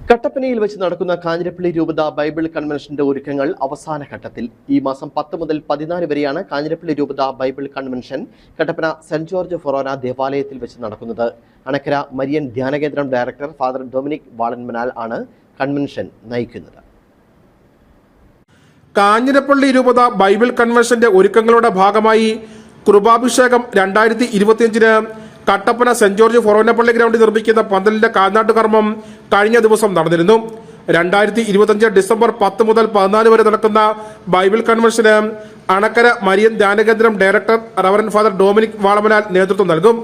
കട്ടപ്പനയിൽ വെച്ച് നടക്കുന്ന കാഞ്ഞിരപ്പള്ളി രൂപത ബൈബിൾ കൺവെൻഷന്റെ ഒരുക്കങ്ങൾ അവസാന ഘട്ടത്തിൽ. ഈ മാസം 10 മുതൽ 14 വരെയാണ് കാഞ്ഞിരപ്പള്ളി രൂപത Bible convention Kattappana saint George forane ദേവാലയത്തിൽ വെച്ച് നടക്കുന്നത്. അണക്കര മരിയൻ ധ്യാനകേന്ദ്രം ഡയറക്ടർ ഫാദർ ഡൊമിനിക് വാളൻമനാൽ ആണ് കൺവെൻഷൻ നയിക്കുന്നത്. കാഞ്ഞിരപ്പള്ളി രൂപത ബൈബിൾ കൺവെൻഷന്റെ ഒരുക്കങ്ങളുടെ ഭാഗമായി കൃപാഭിഷേകം 2025 കട്ടപ്പന സെന്റ് ജോർജ് ഫൊറോനപ്പള്ളി ഗ്രൗണ്ടിൽ നിർമ്മിക്കുന്ന പന്തലിന്റെ കാൽനാട്ട് കർമ്മം കഴിഞ്ഞ ദിവസം നടന്നിരുന്നു. 2025 ഡിസംബർ 10 മുതൽ 14 വരെ നടക്കുന്ന ബൈബിൾ കൺവെൻഷന് അണക്കര മരിയൻ ധ്യാനകേന്ദ്രം director reverend father Dominic Valamanal നേതൃത്വം നൽകും.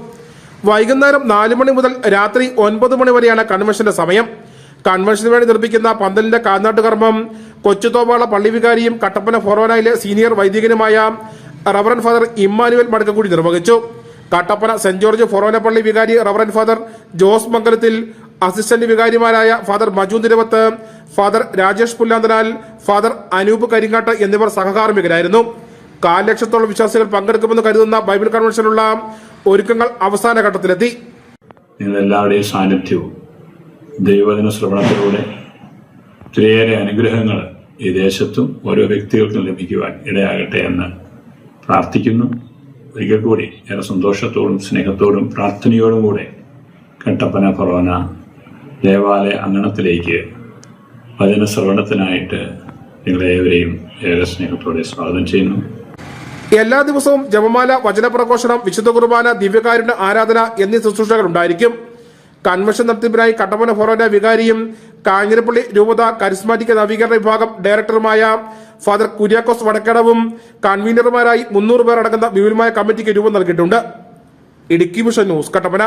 വൈകുന്നേരം 4 മണി മുതൽ രാത്രി 9 മണി വരെയാണ് കൺവെൻഷന്റെ സമയം. കൺവെൻഷന് വേണ്ടി നിർമ്മിക്കുന്ന പന്തലിന്റെ കാൽനാട്ട് കർമ്മം കൊച്ചുതോവാള പള്ളി വികാരിയും കട്ടപ്പന ഫൊറോനയിലെ സീനിയർ വൈദികനുമായ റവറൻ ഫാദർ ഇമ്മാനുവൽ മടക്കക്കുടി നിർവഹിച്ചു. കട്ടപ്പന സെന്റ് ജോർജ് ഫൊറോനപ്പള്ളി വികാരി reverend father Jose Mangalathil, assistant വികാരിമാരായ father Maju Niravath, father Rajesh Pullanthanal, father Anoop Karingattu എന്നിവർ സഹകാർമ്മികരായിരുന്നു. 4 ലക്ഷത്തോളം വിശ്വാസികൾ പങ്കെടുക്കുമെന്ന് കരുതുന്ന ബൈബിൾ കൺവെൻഷനുള്ള ഒരുക്കങ്ങൾ അവസാന ഘട്ടത്തിലെത്തി. നിങ്ങളെല്ലാവരുടെയും സാന്നിധ്യവും ദൈവവചന ശ്രവണത്തിലൂടെ ഒത്തിരിയേറെ അനുഗ്രഹങ്ങൾ ഈ ദേശത്തും ഓരോ വ്യക്തികൾക്കും ലഭിക്കുവാൻ ഇടയാകട്ടെ എന്ന് പ്രാർത്ഥിക്കുന്നു. ഒരിക്കൽ കൂടി ഏറെ സന്തോഷത്തോടും സ്നേഹത്തോടും പ്രാർത്ഥനയോടും കൂടെ കട്ടപ്പന ഫൊറോന ദേവാലയ അങ്കണത്തിലേക്ക് വചന ശ്രവണത്തിനായിട്ട് നിങ്ങളേവരെയും ഏറെ സ്നേഹത്തോടെ സ്വാഗതം ചെയ്യുന്നു. എല്ലാ ദിവസവും ജപമാല, വചനപ്രഘോഷണം, വിശുദ്ധ കുർബാന, ദിവ്യകാരുണ്യ ആരാധന എന്നീ ശുശ്രൂഷകൾ ഉണ്ടായിരിക്കും. കൺവെൻഷൻ നടത്തിപ്പിനായി കട്ടപ്പന ഫൊറോന വികാരിയും കാഞ്ഞിരപ്പള്ളി രൂപത കരിസ്മാറ്റിക് നവീകരണ വിഭാഗം ഡയറക്ടറുമായ ഫാദർ കുര്യാക്കോസ് വടക്കടവും കൺവീനർമാരായി 300 പേർ അടങ്ങുന്ന വിപുലമായ കമ്മിറ്റിക്ക് രൂപം നൽകിയിട്ടുണ്ട്. Idukki vision news, Kattappana.